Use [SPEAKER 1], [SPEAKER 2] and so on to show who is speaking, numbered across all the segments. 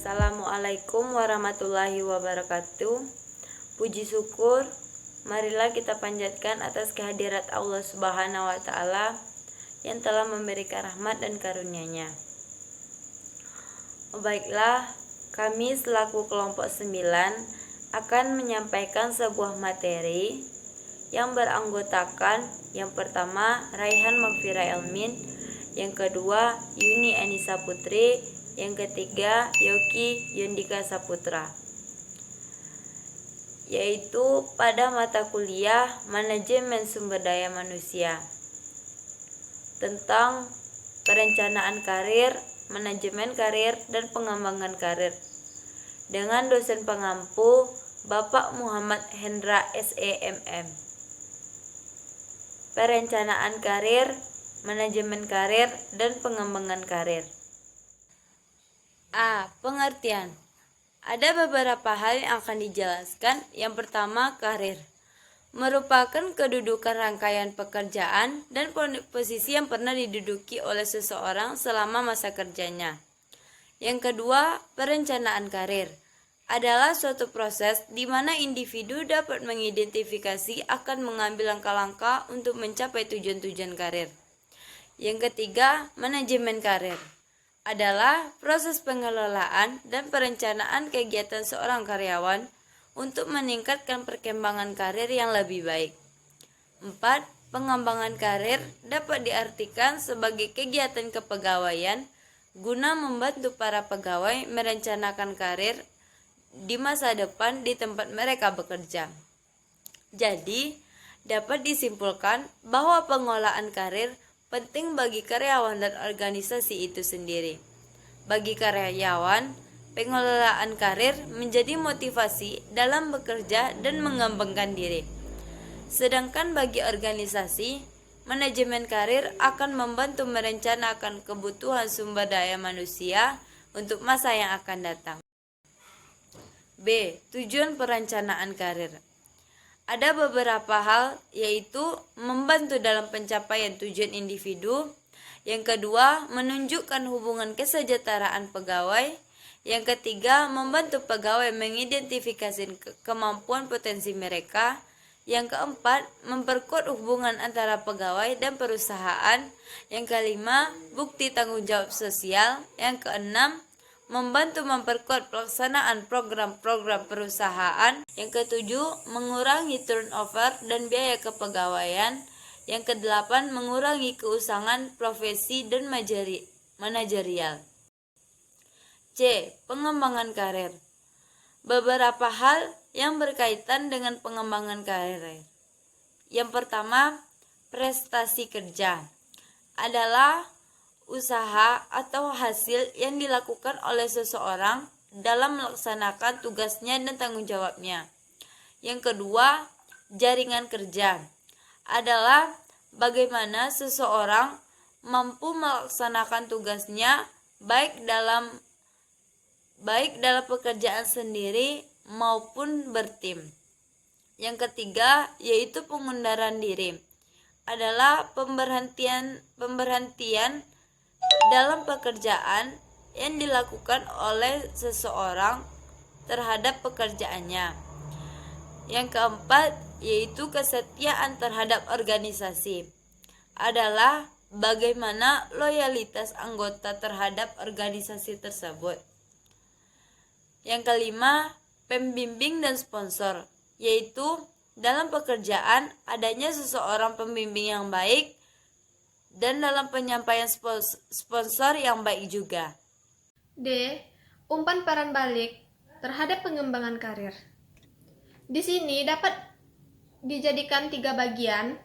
[SPEAKER 1] Assalamualaikum warahmatullahi wabarakatuh. Puji syukur marilah kita panjatkan atas kehadirat Allah Subhanahu wa taala yang telah memberikan rahmat dan karunia-Nya. Baiklah, kami selaku kelompok 9 akan menyampaikan sebuah materi yang beranggotakan yang pertama Raihan Magfira Elmin, yang kedua Yuni Anissa Putri, yang ketiga Yoki Yundika Saputra, yaitu pada mata kuliah Manajemen Sumber Daya Manusia tentang perencanaan karir, manajemen karir, dan pengembangan karir dengan dosen pengampu Bapak Muhammad Hendra SEMM. Perencanaan karir, manajemen karir, dan pengembangan karir. A. Pengertian. Ada beberapa hal yang akan dijelaskan. Yang pertama, karir merupakan kedudukan rangkaian pekerjaan dan posisi yang pernah diduduki oleh seseorang selama masa kerjanya. Yang kedua, perencanaan karir adalah suatu proses di mana individu dapat mengidentifikasi akan mengambil langkah-langkah untuk mencapai tujuan-tujuan karir. Yang ketiga, manajemen karir adalah proses pengelolaan dan perencanaan kegiatan seorang karyawan untuk meningkatkan perkembangan karir yang lebih baik. 4. Pengembangan karir dapat diartikan sebagai kegiatan kepegawaian guna membantu para pegawai merencanakan karir di masa depan di tempat mereka bekerja. Jadi, dapat disimpulkan bahwa pengelolaan karir penting bagi karyawan dan organisasi itu sendiri. Bagi karyawan, pengelolaan karir menjadi motivasi dalam bekerja dan mengembangkan diri. Sedangkan bagi organisasi, manajemen karir akan membantu merencanakan kebutuhan sumber daya manusia untuk masa yang akan datang. B. Tujuan perencanaan karir. Ada beberapa hal, yaitu membantu dalam pencapaian tujuan individu. Yang kedua, menunjukkan hubungan kesejahteraan pegawai. Yang ketiga, membantu pegawai mengidentifikasi kemampuan potensi mereka. Yang keempat, memperkuat hubungan antara pegawai dan perusahaan. Yang kelima, bukti tanggung jawab sosial. Yang keenam, membantu memperkuat pelaksanaan program-program perusahaan. Yang ketujuh, mengurangi turnover dan biaya kepegawaian. Yang kedelapan, mengurangi keusangan profesi dan manajerial. C. Pengembangan karir. Beberapa hal yang berkaitan dengan pengembangan karir. Yang pertama, prestasi kerja adalah usaha atau hasil yang dilakukan oleh seseorang dalam melaksanakan tugasnya dan tanggung jawabnya. Yang kedua, jaringan kerja adalah bagaimana seseorang mampu melaksanakan tugasnya baik dalam pekerjaan sendiri maupun bertim. Yang ketiga, yaitu pengundaran diri adalah pemberhentian dalam pekerjaan yang dilakukan oleh seseorang terhadap pekerjaannya. Yang keempat, yaitu kesetiaan terhadap organisasi adalah bagaimana loyalitas anggota terhadap organisasi tersebut. Yang kelima, pembimbing dan sponsor, yaitu dalam pekerjaan adanya seseorang pembimbing yang baik dan dalam penyampaian sponsor yang baik juga.
[SPEAKER 2] D. Umpan peran balik terhadap pengembangan karir. Di sini dapat dijadikan tiga bagian.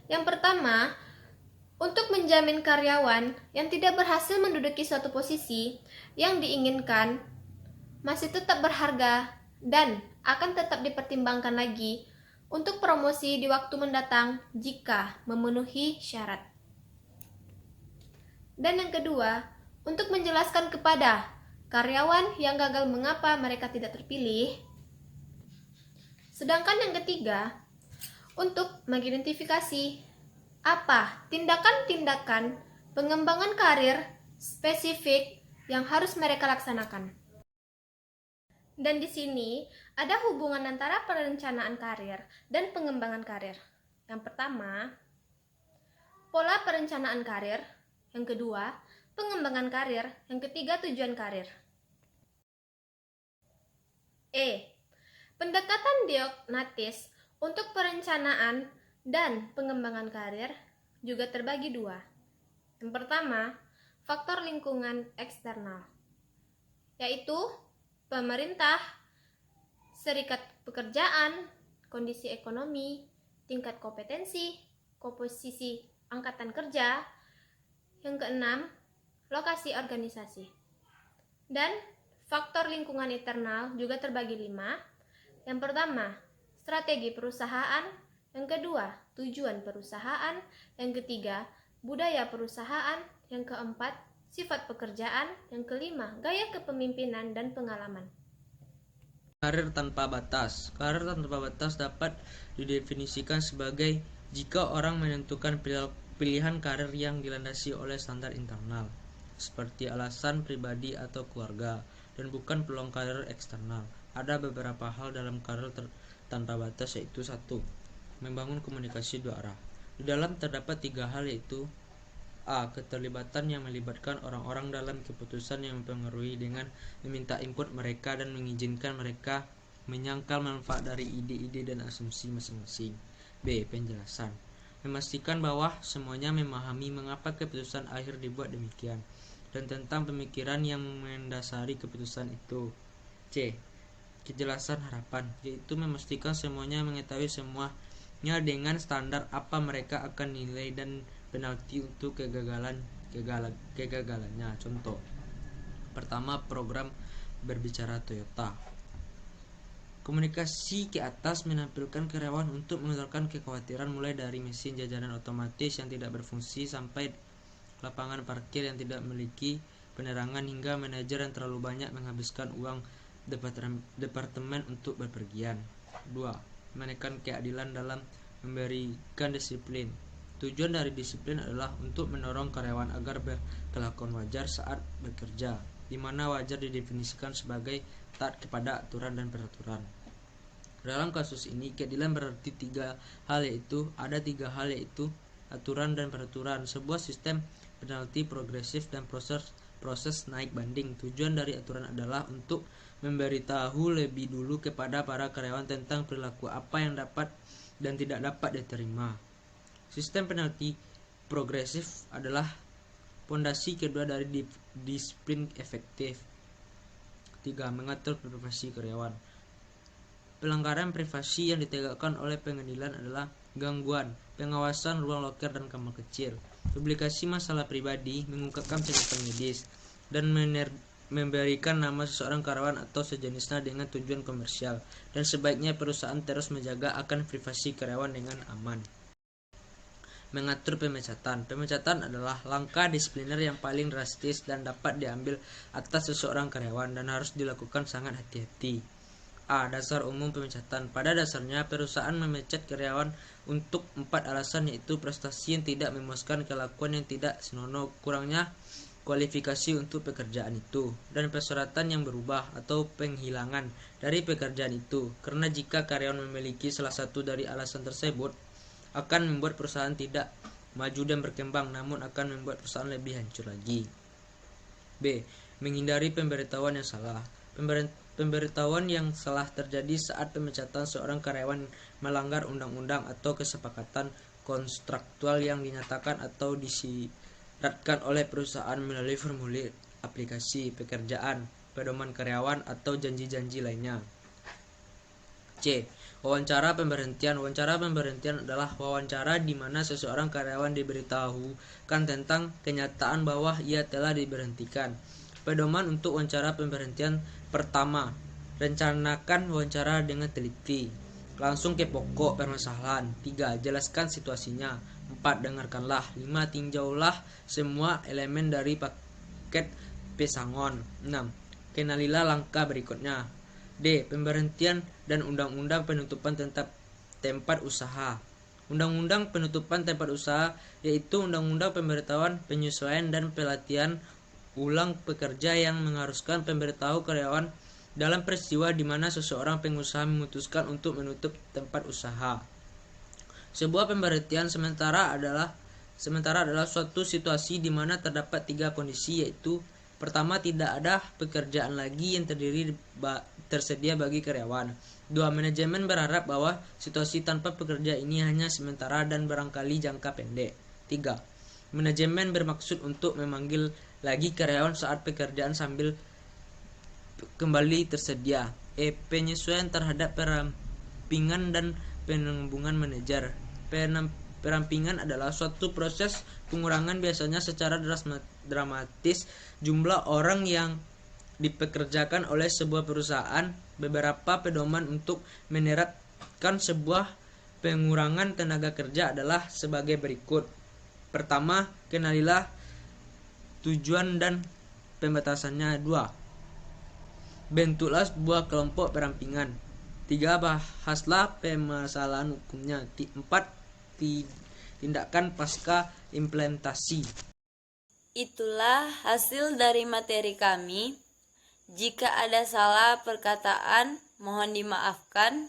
[SPEAKER 2] Yang pertama, untuk menjamin karyawan yang tidak berhasil menduduki suatu posisi yang diinginkan masih tetap berharga dan akan tetap dipertimbangkan lagi untuk promosi di waktu mendatang jika memenuhi syarat. Dan yang kedua, untuk menjelaskan kepada karyawan yang gagal mengapa mereka tidak terpilih. Sedangkan yang ketiga, untuk mengidentifikasi apa tindakan-tindakan pengembangan karir spesifik yang harus mereka laksanakan. Dan di sini ada hubungan antara perencanaan karir dan pengembangan karir. Yang pertama, pola perencanaan karir. Yang kedua, pengembangan karir. Yang ketiga, tujuan karir. Pendekatan diagnostis untuk perencanaan dan pengembangan karir juga terbagi dua. Yang pertama, faktor lingkungan eksternal, yaitu pemerintah, serikat pekerjaan, kondisi ekonomi, tingkat kompetensi, komposisi angkatan kerja. Yang keenam, lokasi organisasi. Dan faktor lingkungan internal juga terbagi 5. Yang pertama, strategi perusahaan. Yang kedua, tujuan perusahaan. Yang ketiga, budaya perusahaan. Yang keempat, sifat pekerjaan. Yang kelima, gaya kepemimpinan dan pengalaman.
[SPEAKER 3] Karir tanpa batas. Karir tanpa batas dapat didefinisikan sebagai jika orang menentukan pilihan karir yang dilandasi oleh standar internal, seperti alasan pribadi atau keluarga, dan bukan peluang karir eksternal. Ada beberapa hal dalam karir tanpa batas, yaitu 1. Membangun komunikasi dua arah. Di dalam terdapat 3 hal, yaitu A. Keterlibatan yang melibatkan orang-orang dalam keputusan yang mempengaruhi dengan meminta input mereka dan mengizinkan mereka menyangkal manfaat dari ide-ide dan asumsi masing-masing. B. Penjelasan. Memastikan bahwa semuanya memahami mengapa keputusan akhir dibuat demikian dan tentang pemikiran yang mendasari keputusan itu. C. Kejelasan harapan, yaitu memastikan semuanya mengetahui semuanya dengan standar apa mereka akan nilai dan penalti untuk kegagalannya. Contoh pertama, program berbicara Toyota. Komunikasi ke atas menampilkan karyawan untuk mengeluarkan kekhawatiran mulai dari mesin jajanan otomatis yang tidak berfungsi sampai lapangan parkir yang tidak memiliki penerangan hingga manajer yang terlalu banyak menghabiskan uang departemen untuk bepergian. 2. Menekan keadilan dalam memberikan disiplin. Tujuan dari disiplin adalah untuk mendorong karyawan agar berkelakuan wajar saat bekerja, di mana wajar didefinisikan sebagai taat kepada aturan dan peraturan. Dalam kasus ini, keadilan berarti ada tiga hal yaitu aturan dan peraturan, sebuah sistem penalti progresif dan proses naik banding. Tujuan dari aturan adalah untuk memberitahu lebih dulu kepada para karyawan tentang perilaku apa yang dapat dan tidak dapat diterima. Sistem penalti progresif adalah pondasi kedua dari disiplin efektif. 3. Mengatur privasi karyawan. Pelanggaran privasi yang ditegakkan oleh pengadilan adalah gangguan pengawasan ruang loker dan kamar kecil, publikasi masalah pribadi, mengungkapkan catatan medis, dan memberikan nama seseorang karyawan atau sejenisnya dengan tujuan komersial, dan sebaiknya perusahaan terus menjaga akan privasi karyawan dengan aman. Mengatur pemecatan. Pemecatan adalah langkah disipliner yang paling drastis dan dapat diambil atas seseorang karyawan dan harus dilakukan sangat hati-hati. A. Dasar umum pemecatan. Pada dasarnya, perusahaan memecat karyawan untuk 4 alasan, yaitu prestasi yang tidak memuaskan, kelakuan yang tidak senonoh, kurangnya kualifikasi untuk pekerjaan itu, dan persyaratan yang berubah atau penghilangan dari pekerjaan itu. Karena jika karyawan memiliki salah satu dari alasan tersebut, akan membuat perusahaan tidak maju dan berkembang, namun akan membuat perusahaan lebih hancur lagi. B. Menghindari pemberitahuan yang salah. Pemberitahuan yang salah terjadi saat pemecatan seorang karyawan melanggar undang-undang atau kesepakatan kontraktual yang dinyatakan atau disyaratkan oleh perusahaan melalui formulir aplikasi pekerjaan, pedoman karyawan, atau janji-janji lainnya. C. Wawancara pemberhentian. Wawancara pemberhentian adalah wawancara di mana seseorang karyawan diberitahukan tentang kenyataan bahwa ia telah diberhentikan. Pedoman untuk wawancara pemberhentian: pertama, rencanakan wawancara dengan teliti. Langsung ke pokok permasalahan. 3. Jelaskan situasinya. 4. Dengarkanlah. 5. Tinjaulah semua elemen dari paket pesangon. 6. Kenalilah langkah berikutnya. D. Pemberhentian dan undang-undang penutupan tempat usaha. Undang-undang penutupan tempat usaha yaitu undang-undang pemberitahuan, penyesuaian, dan pelatihan ulang pekerja yang mengharuskan pemberitahu karyawan dalam peristiwa di mana seseorang pengusaha memutuskan untuk menutup tempat usaha. Sebuah pemberhentian sementara adalah suatu situasi di mana terdapat 3 kondisi, yaitu pertama, tidak ada pekerjaan lagi yang tersedia bagi karyawan. 2. Manajemen berharap bahwa situasi tanpa pekerja ini hanya sementara dan barangkali jangka pendek. 3. Manajemen bermaksud untuk memanggil lagi karyawan saat pekerjaan sambil kembali tersedia. Penyesuaian terhadap perampingan dan penembungan manajer. Perampingan adalah suatu proses pengurangan biasanya secara dramatis jumlah orang yang dipekerjakan oleh sebuah perusahaan. Beberapa pedoman untuk menerapkan sebuah pengurangan tenaga kerja adalah sebagai berikut. Pertama, kenalilah tujuan dan pembatasannya. 2. Bentuklah sebuah kelompok perampingan. 3. Bahaslah permasalahan hukumnya. 4. Tindakan pasca implementasi.
[SPEAKER 1] Itulah hasil dari materi kami. Jika ada salah perkataan, mohon dimaafkan.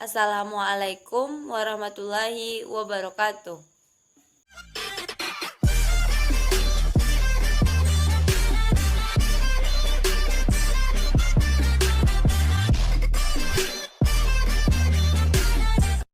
[SPEAKER 1] Assalamualaikum warahmatullahi wabarakatuh.